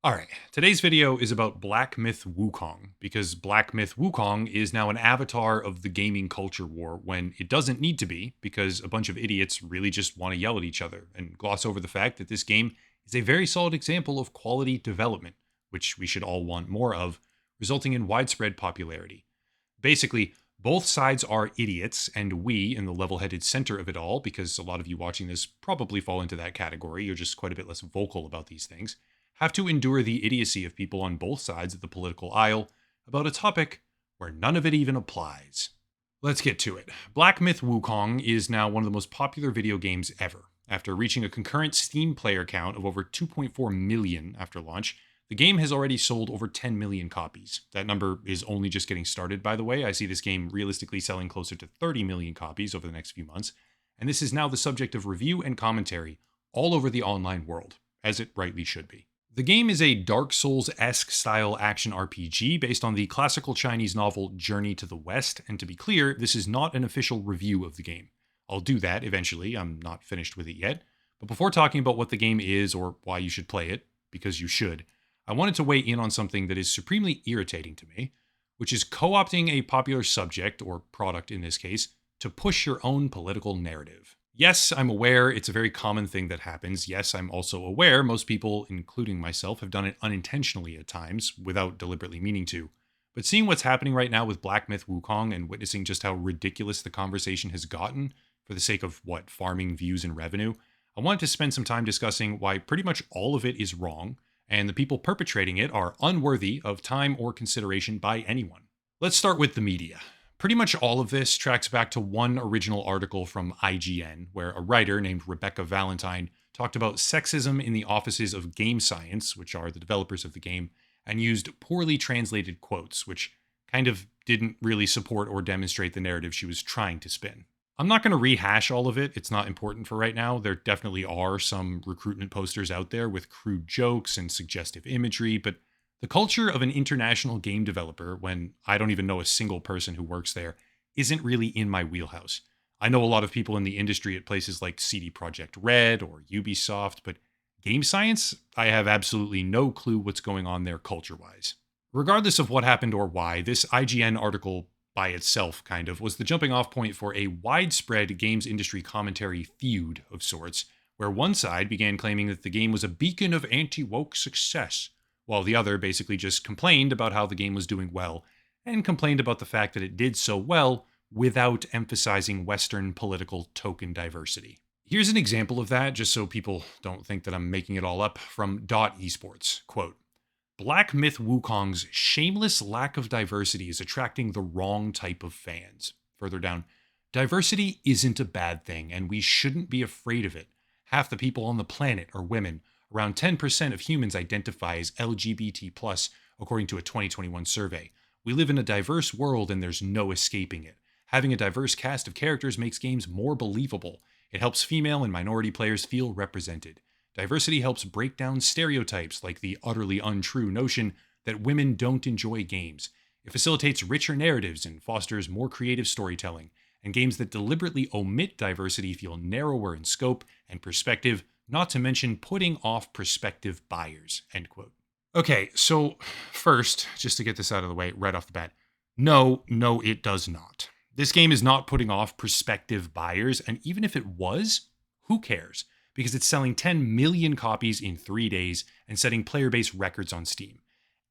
Alright, today's video is about Black Myth Wukong, because Black Myth Wukong is now an avatar of the gaming culture war when it doesn't need to be, because a bunch of idiots really just want to yell at each other and gloss over the fact that this game is a very solid example of quality development, which we should all want more of, resulting in widespread popularity. Basically, both sides are idiots, and we, in the level-headed center of it all, because a lot of you watching this probably fall into that category, you're just quite a bit less vocal about these things, have to endure the idiocy of people on both sides of the political aisle about a topic where none of it even applies. Let's get to it. Black Myth Wukong is now one of the most popular video games ever. After reaching a concurrent Steam player count of over 2.4 million after launch, the game has already sold over 10 million copies. That number is only just getting started, by the way. I see this game realistically selling closer to 30 million copies over the next few months, and this is now the subject of review and commentary all over the online world, as it rightly should be. The game is a Dark Souls-esque style action RPG based on the classical Chinese novel Journey to the West, and to be clear, this is not an official review of the game. I'll do that eventually, I'm not finished with it yet, but before talking about what the game is or why you should play it, because you should, I wanted to weigh in on something that is supremely irritating to me, which is co-opting a popular subject, or product in this case, to push your own political narrative. Yes, I'm aware it's a very common thing that happens. Yes, I'm also aware most people, including myself, have done it unintentionally at times, without deliberately meaning to. But seeing what's happening right now with Black Myth Wukong and witnessing just how ridiculous the conversation has gotten, for the sake of, farming views and revenue, I wanted to spend some time discussing why pretty much all of it is wrong, and the people perpetrating it are unworthy of time or consideration by anyone. Let's start with the media. Pretty much all of this tracks back to one original article from IGN, where a writer named Rebecca Valentine talked about sexism in the offices of Game Science, which are the developers of the game, and used poorly translated quotes, which kind of didn't really support or demonstrate the narrative she was trying to spin. I'm not going to rehash all of it, it's not important for right now. There definitely are some recruitment posters out there with crude jokes and suggestive imagery, but the culture of an international game developer, when I don't even know a single person who works there, isn't really in my wheelhouse. I know a lot of people in the industry at places like CD Projekt Red or Ubisoft, but Game Science, I have absolutely no clue what's going on there culture-wise. Regardless of what happened or why, this IGN article by itself was the jumping off point for a widespread games industry commentary feud of sorts, where one side began claiming that the game was a beacon of anti-woke success, while the other basically just complained about how the game was doing well, and complained about the fact that it did so well without emphasizing Western political token diversity. Here's an example of that, just so people don't think that I'm making it all up, from Esports. Quote, Black Myth Wukong's shameless lack of diversity is attracting the wrong type of fans. Further down, diversity isn't a bad thing, and we shouldn't be afraid of it. Half the people on the planet are women. Around 10% of humans identify as LGBT+, according to a 2021 survey. We live in a diverse world and there's no escaping it. Having a diverse cast of characters makes games more believable. It helps female and minority players feel represented. Diversity helps break down stereotypes like the utterly untrue notion that women don't enjoy games. It facilitates richer narratives and fosters more creative storytelling. And games that deliberately omit diversity feel narrower in scope and perspective, not to mention putting off prospective buyers, end quote. Okay, so first, just to get this out of the way right off the bat, no, it does not. This game is not putting off prospective buyers, and even if it was, who cares? Because it's selling 10 million copies in 3 days and setting player base records on Steam.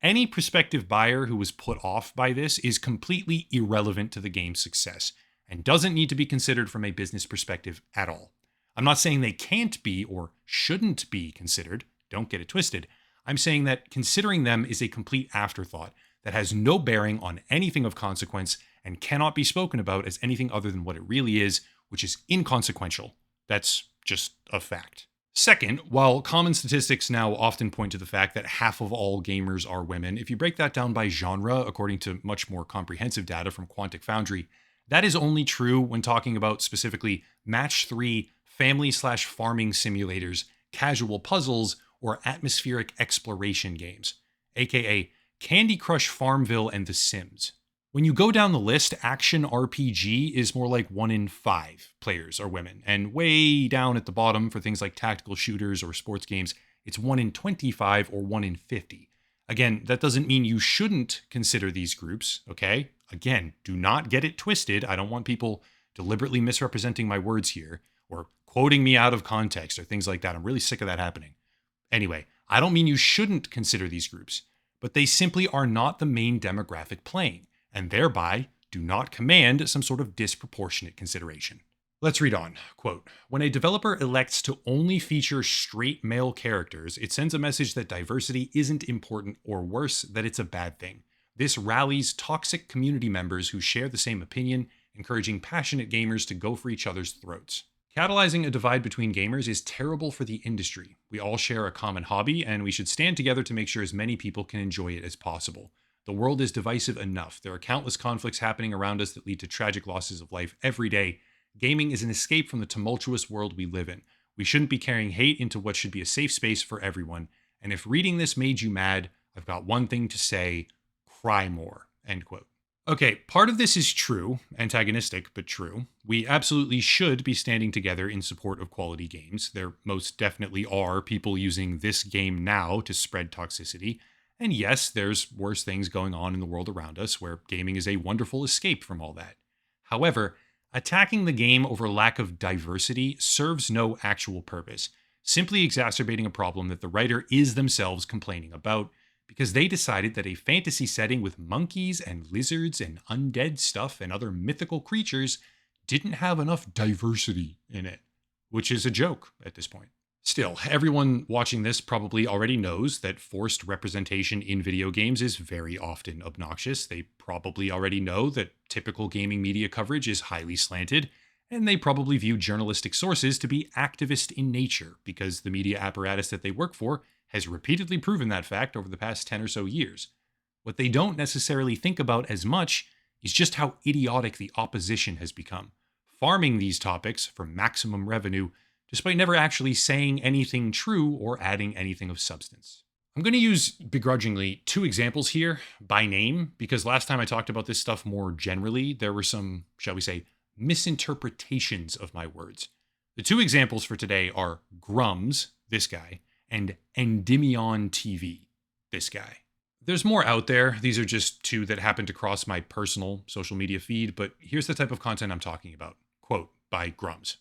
Any prospective buyer who was put off by this is completely irrelevant to the game's success, and doesn't need to be considered from a business perspective at all. I'm not saying they can't be or shouldn't be considered, don't get it twisted. I'm saying that considering them is a complete afterthought that has no bearing on anything of consequence and cannot be spoken about as anything other than what it really is, which is inconsequential. That's just a fact. Second, while common statistics now often point to the fact that half of all gamers are women, if you break that down by genre, according to much more comprehensive data from Quantic Foundry, that is only true when talking about specifically Match 3 family/farming simulators, casual puzzles, or atmospheric exploration games, aka Candy Crush Farmville and The Sims. When you go down the list, action RPG is more like 1 in 5 players are women, and way down at the bottom for things like tactical shooters or sports games, It's 1 in 25 or 1 in 50. Again, that doesn't mean you shouldn't consider these groups, okay? Again, do not get it twisted. I don't want people deliberately misrepresenting my words here or quoting me out of context or things like that. I'm really sick of that happening. Anyway, I don't mean you shouldn't consider these groups, but they simply are not the main demographic playing, and thereby do not command some sort of disproportionate consideration. Let's read on. Quote, when a developer elects to only feature straight male characters, it sends a message that diversity isn't important, or worse, that it's a bad thing. This rallies toxic community members who share the same opinion, encouraging passionate gamers to go for each other's throats. Catalyzing a divide between gamers is terrible for the industry. We all share a common hobby, and we should stand together to make sure as many people can enjoy it as possible. The world is divisive enough. There are countless conflicts happening around us that lead to tragic losses of life every day. Gaming is an escape from the tumultuous world we live in. We shouldn't be carrying hate into what should be a safe space for everyone. And if reading this made you mad, I've got one thing to say: cry more. End quote. Okay, part of this is true, antagonistic, but true. We absolutely should be standing together in support of quality games. There most definitely are people using this game now to spread toxicity. And yes, there's worse things going on in the world around us where gaming is a wonderful escape from all that. However, attacking the game over lack of diversity serves no actual purpose, simply exacerbating a problem that the writer is themselves complaining about, because they decided that a fantasy setting with monkeys and lizards and undead stuff and other mythical creatures didn't have enough diversity in it, which is a joke at this point. Still, everyone watching this probably already knows that forced representation in video games is very often obnoxious. They probably already know that typical gaming media coverage is highly slanted, and they probably view journalistic sources to be activist in nature because the media apparatus that they work for has repeatedly proven that fact over the past 10 or so years. What they don't necessarily think about as much is just how idiotic the opposition has become, farming these topics for maximum revenue despite never actually saying anything true or adding anything of substance. I'm going to use begrudgingly 2 examples here by name because last time I talked about this stuff more generally, there were some, shall we say, misinterpretations of my words. The 2 examples for today are Grums, this guy, and Endymion TV, this guy. There's more out there. These are just 2 that happen to cross my personal social media feed, but here's the type of content I'm talking about. Quote by Grums.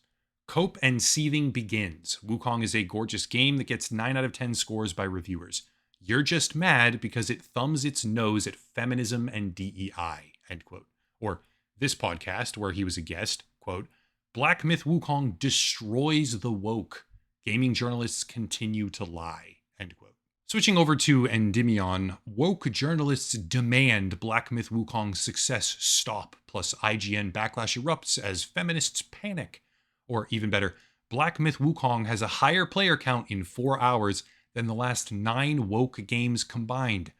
Cope and seething begins. Wukong is a gorgeous game that gets 9 out of 10 scores by reviewers. You're just mad because it thumbs its nose at feminism and DEI, end quote. Or this podcast, where he was a guest, quote, Black Myth Wukong destroys the woke. Gaming journalists continue to lie, end quote. Switching over to Endymion, woke journalists demand Black Myth Wukong's success stop, plus IGN backlash erupts as feminists panic. Or even better, Black Myth Wukong has a higher player count in 4 hours than the last 9 woke games combined.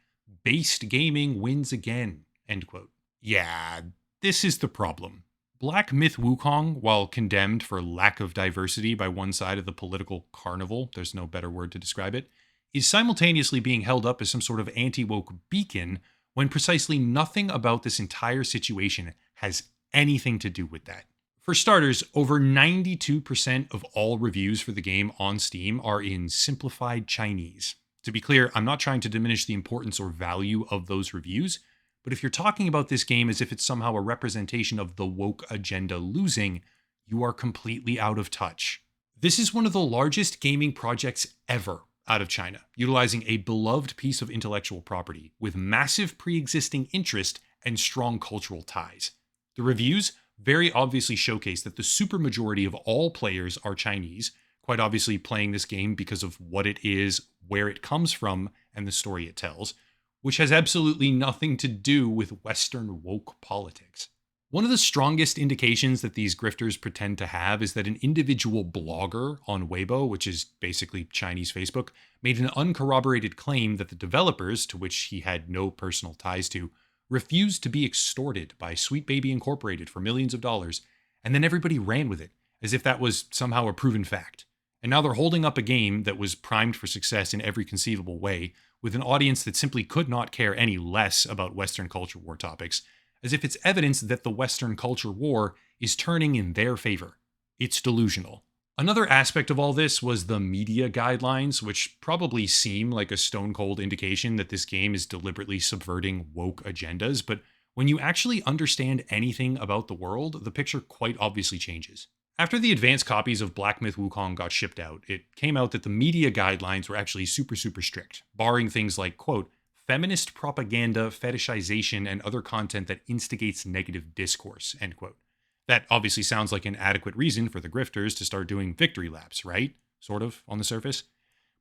Based gaming wins again, end quote. Yeah, this is the problem. Black Myth Wukong, while condemned for lack of diversity by one side of the political carnival, there's no better word to describe it, is simultaneously being held up as some sort of anti-woke beacon when precisely nothing about this entire situation has anything to do with that. For starters, over 92% of all reviews for the game on Steam are in simplified Chinese. To be clear, I'm not trying to diminish the importance or value of those reviews, but if you're talking about this game as if it's somehow a representation of the woke agenda losing, you are completely out of touch. This is one of the largest gaming projects ever out of China, utilizing a beloved piece of intellectual property with massive pre-existing interest and strong cultural ties. The reviews very obviously showcase that the supermajority of all players are Chinese, quite obviously playing this game because of what it is, where it comes from, and the story it tells, which has absolutely nothing to do with Western woke politics. One of the strongest indications that these grifters pretend to have is that an individual blogger on Weibo, which is basically Chinese Facebook, made an uncorroborated claim that the developers, to which he had no personal ties to, refused to be extorted by Sweet Baby Incorporated for millions of dollars, and then everybody ran with it, as if that was somehow a proven fact. And now they're holding up a game that was primed for success in every conceivable way, with an audience that simply could not care any less about Western culture war topics, as if it's evidence that the Western culture war is turning in their favor. It's delusional. Another aspect of all this was the media guidelines, which probably seem like a stone cold indication that this game is deliberately subverting woke agendas, but when you actually understand anything about the world, the picture quite obviously changes. After the advanced copies of Black Myth Wukong got shipped out, it came out that the media guidelines were actually super strict, barring things like, quote, feminist propaganda, fetishization, and other content that instigates negative discourse, end quote. That obviously sounds like an adequate reason for the grifters to start doing victory laps, right? Sort of, on the surface.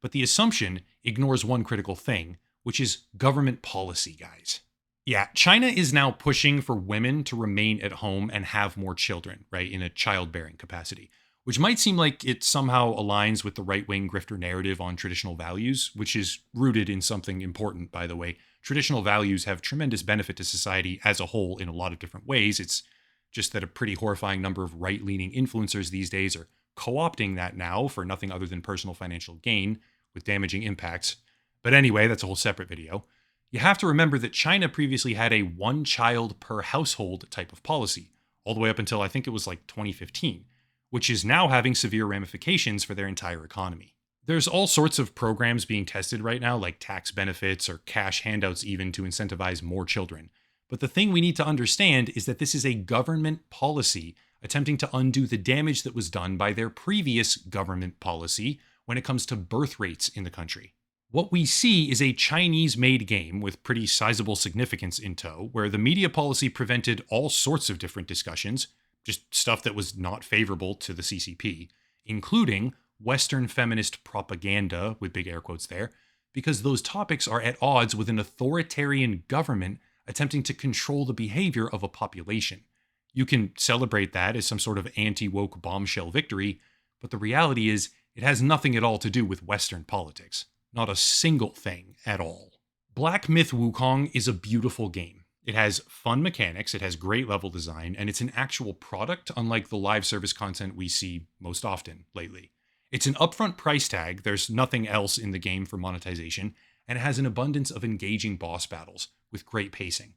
But the assumption ignores one critical thing, which is government policy, guys. Yeah, China is now pushing for women to remain at home and have more children, right, in a childbearing capacity, which might seem like it somehow aligns with the right wing grifter narrative on traditional values, which is rooted in something important, by the way. Traditional values have tremendous benefit to society as a whole in a lot of different ways. It's just that a pretty horrifying number of right leaning influencers these days are co opting that now for nothing other than personal financial gain with damaging impacts. But anyway, that's a whole separate video. You have to remember that China previously had a one child per household type of policy, all the way up until I think it was like 2015, which is now having severe ramifications for their entire economy. There's all sorts of programs being tested right now, like tax benefits or cash handouts, even to incentivize more children. But the thing we need to understand is that this is a government policy attempting to undo the damage that was done by their previous government policy when it comes to birth rates in the country. What we see is a Chinese-made game with pretty sizable significance in tow, where the media policy prevented all sorts of different discussions, just stuff that was not favorable to the CCP, including Western feminist propaganda, with big air quotes there, because those topics are at odds with an authoritarian government attempting to control the behavior of a population. You can celebrate that as some sort of anti-woke bombshell victory, but the reality is it has nothing at all to do with Western politics. Not a single thing at all. Black Myth Wukong is a beautiful game. It has fun mechanics, it has great level design, and it's an actual product, unlike the live service content we see most often lately. It's an upfront price tag, there's nothing else in the game for monetization, and it has an abundance of engaging boss battles with great pacing.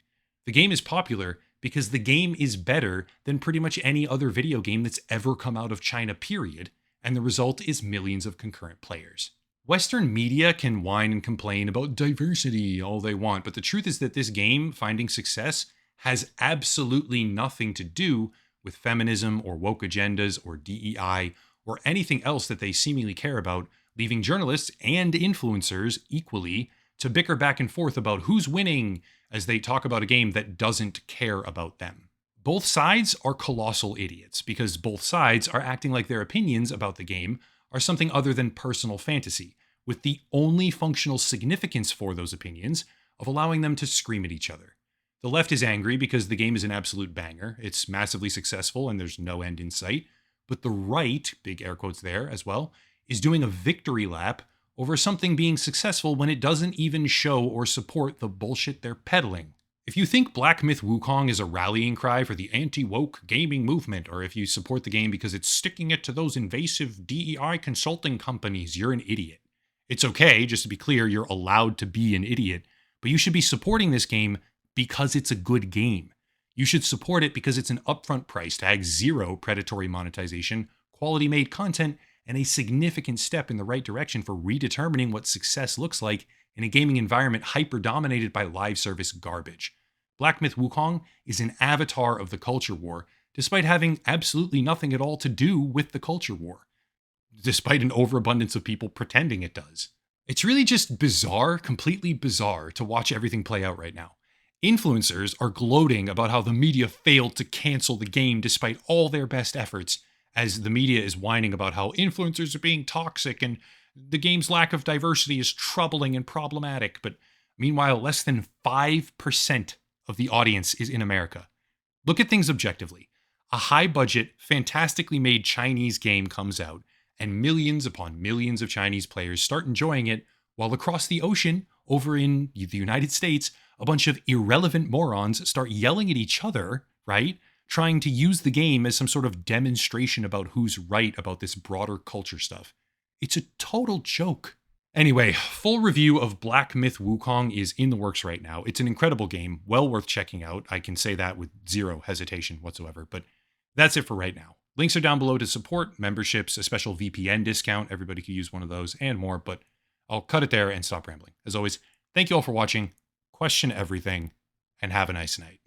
The game is popular because the game is better than pretty much any other video game that's ever come out of China, period, and the result is millions of concurrent players. Western media can whine and complain about diversity all they want, but the truth is that this game finding success has absolutely nothing to do with feminism or woke agendas or DEI or anything else that they seemingly care about, leaving journalists and influencers equally to bicker back and forth about who's winning as they talk about a game that doesn't care about them. Both sides are colossal idiots because both sides are acting like their opinions about the game are something other than personal fantasy, with the only functional significance for those opinions of allowing them to scream at each other. The left is angry because the game is an absolute banger, it's massively successful and there's no end in sight, but the right, big air quotes there as well, is doing a victory lap over something being successful when it doesn't even show or support the bullshit they're peddling. If you think Black Myth Wukong is a rallying cry for the anti-woke gaming movement, or if you support the game because it's sticking it to those invasive DEI consulting companies, you're an idiot. It's okay, just to be clear, you're allowed to be an idiot, but you should be supporting this game because it's a good game. You should support it because it's an upfront price tag, zero predatory monetization, quality-made content, and a significant step in the right direction for redetermining what success looks like in a gaming environment hyper-dominated by live service garbage. Black Myth Wukong is an avatar of the culture war, despite having absolutely nothing at all to do with the culture war, despite an overabundance of people pretending it does. It's really just bizarre, completely bizarre to watch everything play out right now. Influencers are gloating about how the media failed to cancel the game despite all their best efforts, as the media is whining about how influencers are being toxic and the game's lack of diversity is troubling and problematic. But meanwhile, less than 5% of the audience is in America. Look at things objectively. A high-budget, fantastically made Chinese game comes out, and millions upon millions of Chinese players start enjoying it, while across the ocean, over in the United States, a bunch of irrelevant morons start yelling at each other, right? Trying to use the game as some sort of demonstration about who's right about this broader culture stuff. It's a total joke. Anyway, full review of Black Myth Wukong is in the works right now. It's an incredible game, well worth checking out. I can say that with zero hesitation whatsoever, but that's it for right now. Links are down below to support memberships, a special VPN discount. Everybody could use one of those and more, but I'll cut it there and stop rambling. As always, thank you all for watching. Question everything and have a nice night.